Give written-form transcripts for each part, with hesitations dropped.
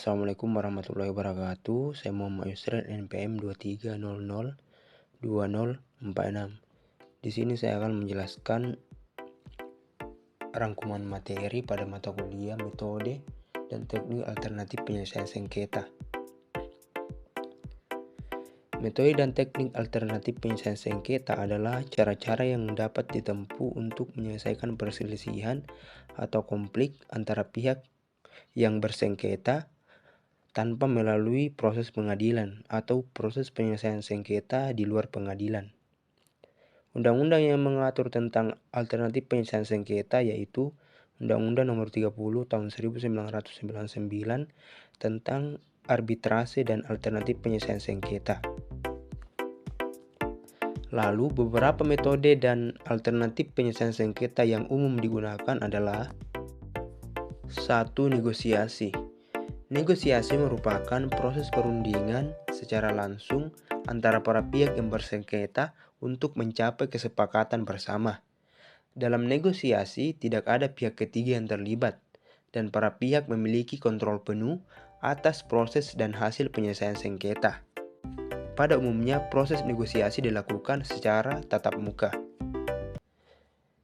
Assalamualaikum warahmatullahi wabarakatuh. Saya Muhammad Yusril NPM 23002046. Di sini saya akan menjelaskan rangkuman materi pada mata kuliah metode dan teknik alternatif penyelesaian sengketa. Metode dan teknik alternatif penyelesaian sengketa adalah cara-cara yang dapat ditempuh untuk menyelesaikan perselisihan atau konflik antara pihak yang bersengketa tanpa melalui proses pengadilan atau proses penyelesaian sengketa di luar pengadilan. Undang-undang yang mengatur tentang alternatif penyelesaian sengketa yaitu Undang-Undang Nomor 30 Tahun 1999 tentang arbitrase dan alternatif penyelesaian sengketa. Lalu beberapa metode dan alternatif penyelesaian sengketa yang umum digunakan adalah 1. Negosiasi. Negosiasi merupakan proses perundingan secara langsung antara para pihak yang bersengketa untuk mencapai kesepakatan bersama. Dalam negosiasi, tidak ada pihak ketiga yang terlibat, dan para pihak memiliki kontrol penuh atas proses dan hasil penyelesaian sengketa. Pada umumnya, proses negosiasi dilakukan secara tatap muka.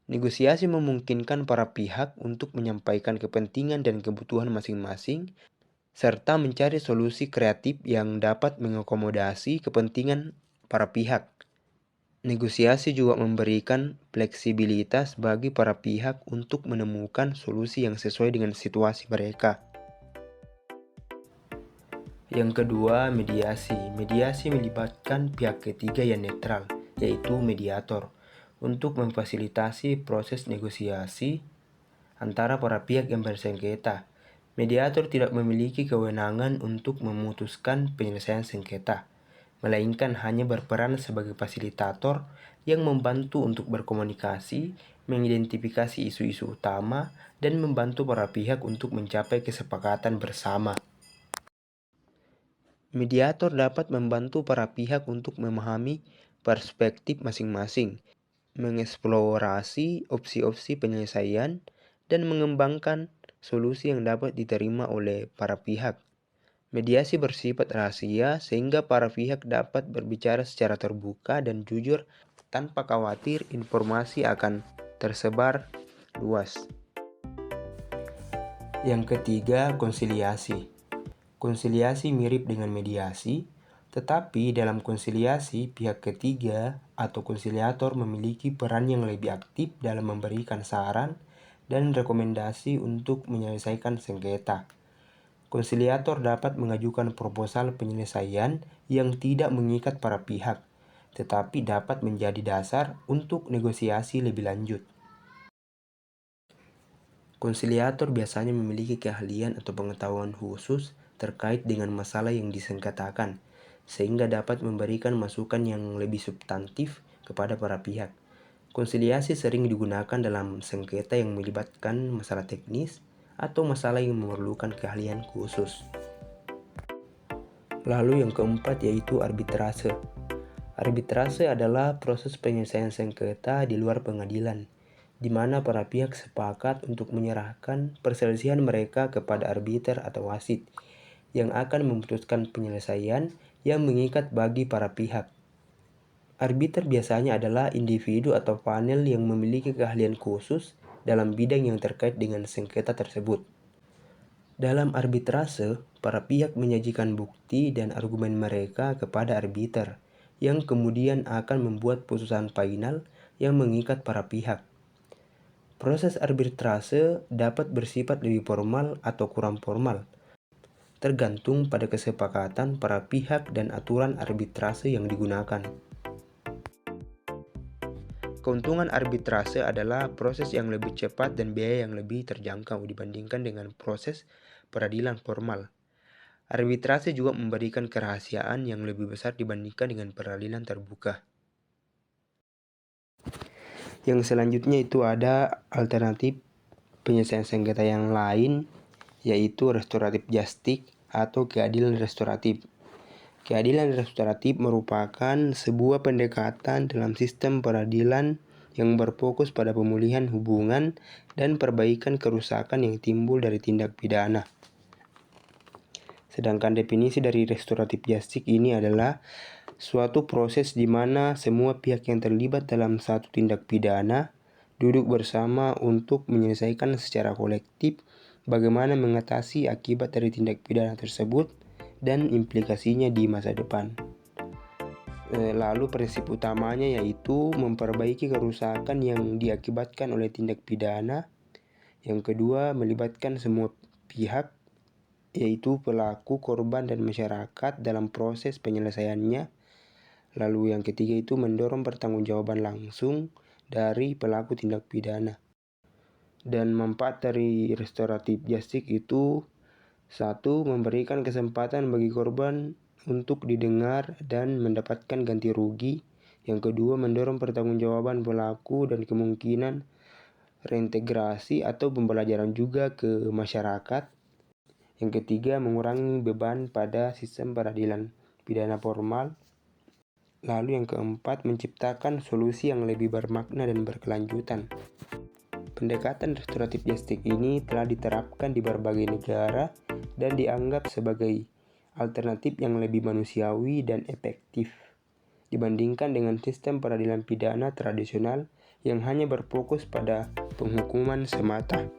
Negosiasi memungkinkan para pihak untuk menyampaikan kepentingan dan kebutuhan masing-masing serta mencari solusi kreatif yang dapat mengakomodasi kepentingan para pihak. Negosiasi juga memberikan fleksibilitas bagi para pihak untuk menemukan solusi yang sesuai dengan situasi mereka. Yang kedua, mediasi. Mediasi melibatkan pihak ketiga yang netral, yaitu mediator, untuk memfasilitasi proses negosiasi antara para pihak yang bersengketa. Mediator tidak memiliki kewenangan untuk memutuskan penyelesaian sengketa, melainkan hanya berperan sebagai fasilitator yang membantu untuk berkomunikasi, mengidentifikasi isu-isu utama, dan membantu para pihak untuk mencapai kesepakatan bersama. Mediator dapat membantu para pihak untuk memahami perspektif masing-masing, mengeksplorasi opsi-opsi penyelesaian, dan mengembangkan solusi yang dapat diterima oleh para pihak. Mediasi bersifat rahasia sehingga para pihak dapat berbicara secara terbuka dan jujur tanpa khawatir informasi akan tersebar luas. Yang ketiga, konsiliasi. Konsiliasi mirip dengan mediasi, tetapi dalam konsiliasi pihak ketiga atau konsiliator memiliki peran yang lebih aktif dalam memberikan saran dan rekomendasi untuk menyelesaikan sengketa. Konsiliator dapat mengajukan proposal penyelesaian yang tidak mengikat para pihak, tetapi dapat menjadi dasar untuk negosiasi lebih lanjut. Konsiliator biasanya memiliki keahlian atau pengetahuan khusus terkait dengan masalah yang disengketakan, sehingga dapat memberikan masukan yang lebih substantif kepada para pihak. Konsiliasi sering digunakan dalam sengketa yang melibatkan masalah teknis atau masalah yang memerlukan keahlian khusus. Lalu yang keempat yaitu arbitrase. Arbitrase adalah proses penyelesaian sengketa di luar pengadilan, di mana para pihak sepakat untuk menyerahkan perselisihan mereka kepada arbiter atau wasit, yang akan memutuskan penyelesaian yang mengikat bagi para pihak. Arbiter biasanya adalah individu atau panel yang memiliki keahlian khusus dalam bidang yang terkait dengan sengketa tersebut. Dalam arbitrase, para pihak menyajikan bukti dan argumen mereka kepada arbiter, yang kemudian akan membuat putusan final yang mengikat para pihak. Proses arbitrase dapat bersifat lebih formal atau kurang formal, tergantung pada kesepakatan para pihak dan aturan arbitrase yang digunakan. Keuntungan arbitrase adalah proses yang lebih cepat dan biaya yang lebih terjangkau dibandingkan dengan proses peradilan formal. Arbitrase juga memberikan kerahasiaan yang lebih besar dibandingkan dengan peradilan terbuka. Yang selanjutnya itu ada alternatif penyelesaian sengketa yang lain, yaitu restoratif justice atau keadilan restoratif. Keadilan restoratif merupakan sebuah pendekatan dalam sistem peradilan yang berfokus pada pemulihan hubungan dan perbaikan kerusakan yang timbul dari tindak pidana. Sedangkan definisi dari restoratif justice ini adalah suatu proses di mana semua pihak yang terlibat dalam satu tindak pidana duduk bersama untuk menyelesaikan secara kolektif bagaimana mengatasi akibat dari tindak pidana tersebut dan implikasinya di masa depan. Lalu prinsip utamanya yaitu memperbaiki kerusakan yang diakibatkan oleh tindak pidana. Yang kedua, melibatkan semua pihak, yaitu pelaku, korban, dan masyarakat dalam proses penyelesaiannya. Lalu yang ketiga itu mendorong pertanggungjawaban langsung dari pelaku tindak pidana. Dan manfaat dari restoratif justice itu, satu, memberikan kesempatan bagi korban untuk didengar dan mendapatkan ganti rugi. Yang kedua, mendorong pertanggungjawaban pelaku dan kemungkinan reintegrasi atau pembelajaran juga ke masyarakat. Yang ketiga, mengurangi beban pada sistem peradilan pidana formal. Lalu yang keempat, menciptakan solusi yang lebih bermakna dan berkelanjutan. Pendekatan restoratif justice ini telah diterapkan di berbagai negara dan dianggap sebagai alternatif yang lebih manusiawi dan efektif dibandingkan dengan sistem peradilan pidana tradisional yang hanya berfokus pada penghukuman semata.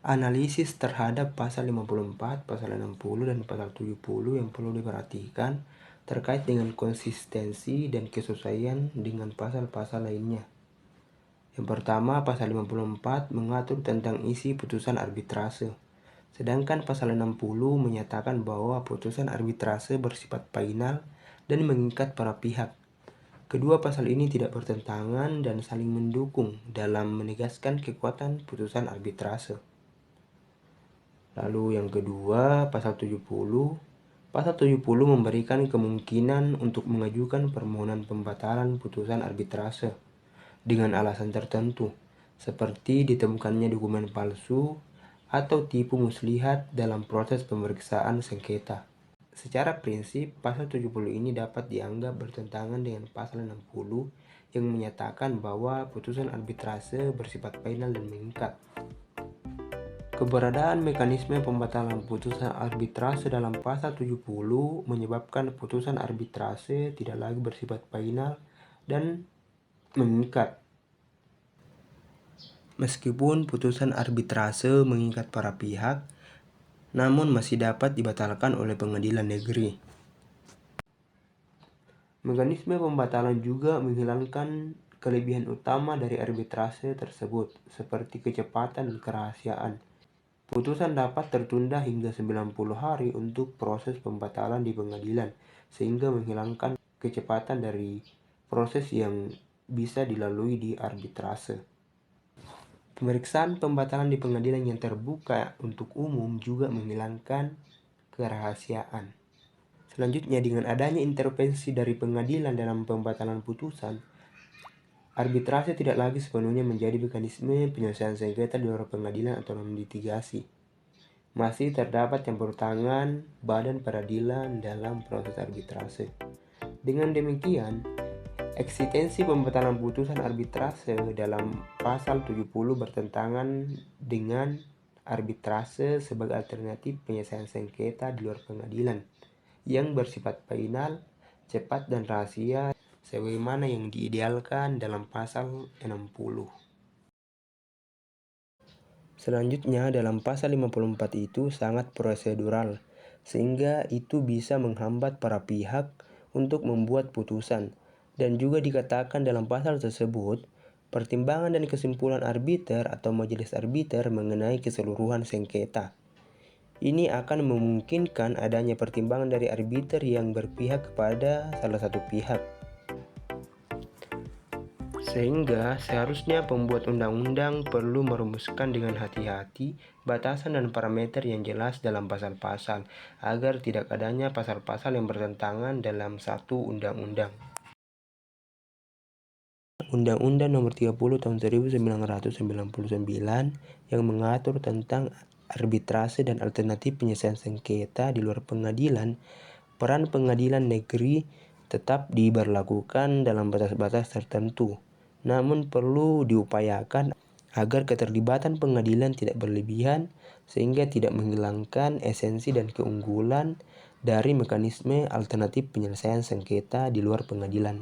Analisis terhadap pasal 54, pasal 60, dan pasal 70 yang perlu diperhatikan terkait dengan konsistensi dan kesesuaian dengan pasal-pasal lainnya. Yang pertama, pasal 54 mengatur tentang isi putusan arbitrase. Sedangkan pasal 60 menyatakan bahwa putusan arbitrase bersifat final dan mengikat para pihak. Kedua pasal ini tidak bertentangan dan saling mendukung dalam menegaskan kekuatan putusan arbitrase. Lalu yang kedua, pasal 70. Pasal 70 memberikan kemungkinan untuk mengajukan permohonan pembatalan putusan arbitrase dengan alasan tertentu, seperti ditemukannya dokumen palsu atau tipu muslihat dalam proses pemeriksaan sengketa. Secara prinsip, pasal 70 ini dapat dianggap bertentangan dengan pasal 60 yang menyatakan bahwa putusan arbitrase bersifat final dan mengikat. Keberadaan mekanisme pembatalan putusan arbitrase dalam pasal 70 menyebabkan putusan arbitrase tidak lagi bersifat final dan mengikat. Meskipun putusan arbitrase mengikat para pihak, namun masih dapat dibatalkan oleh pengadilan negeri. Mekanisme pembatalan juga menghilangkan kelebihan utama dari arbitrase tersebut, seperti kecepatan dan kerahasiaan. Putusan dapat tertunda hingga 90 hari untuk proses pembatalan di pengadilan, sehingga menghilangkan kecepatan dari proses yang bisa dilalui di arbitrase. Pemeriksaan pembatalan di pengadilan yang terbuka untuk umum juga menghilangkan kerahasiaan. Selanjutnya, dengan adanya intervensi dari pengadilan dalam pembatalan putusan, arbitrase tidak lagi sepenuhnya menjadi mekanisme penyelesaian sengketa di luar pengadilan atau non-litigasi. Masih terdapat campur tangan badan peradilan dalam proses arbitrase. Dengan demikian, eksistensi pembatalan putusan arbitrase dalam pasal 70 bertentangan dengan arbitrase sebagai alternatif penyelesaian sengketa di luar pengadilan yang bersifat final, cepat, dan rahasia sebagaimana yang diidealkan dalam pasal 60. Selanjutnya, dalam pasal 54 itu sangat prosedural, sehingga itu bisa menghambat para pihak untuk membuat putusan. Dan juga dikatakan dalam pasal tersebut, pertimbangan dan kesimpulan arbiter atau majelis arbiter mengenai keseluruhan sengketa. Ini akan memungkinkan adanya pertimbangan dari arbiter yang berpihak kepada salah satu pihak. Sehingga seharusnya pembuat undang-undang perlu merumuskan dengan hati-hati batasan dan parameter yang jelas dalam pasal-pasal agar tidak adanya pasal-pasal yang bertentangan dalam satu undang-undang. Undang-Undang Nomor 30 Tahun 1999 yang mengatur tentang arbitrase dan alternatif penyelesaian sengketa di luar pengadilan, peran pengadilan negeri tetap diberlakukan dalam batas-batas tertentu, namun perlu diupayakan agar keterlibatan pengadilan tidak berlebihan sehingga tidak menghilangkan esensi dan keunggulan dari mekanisme alternatif penyelesaian sengketa di luar pengadilan.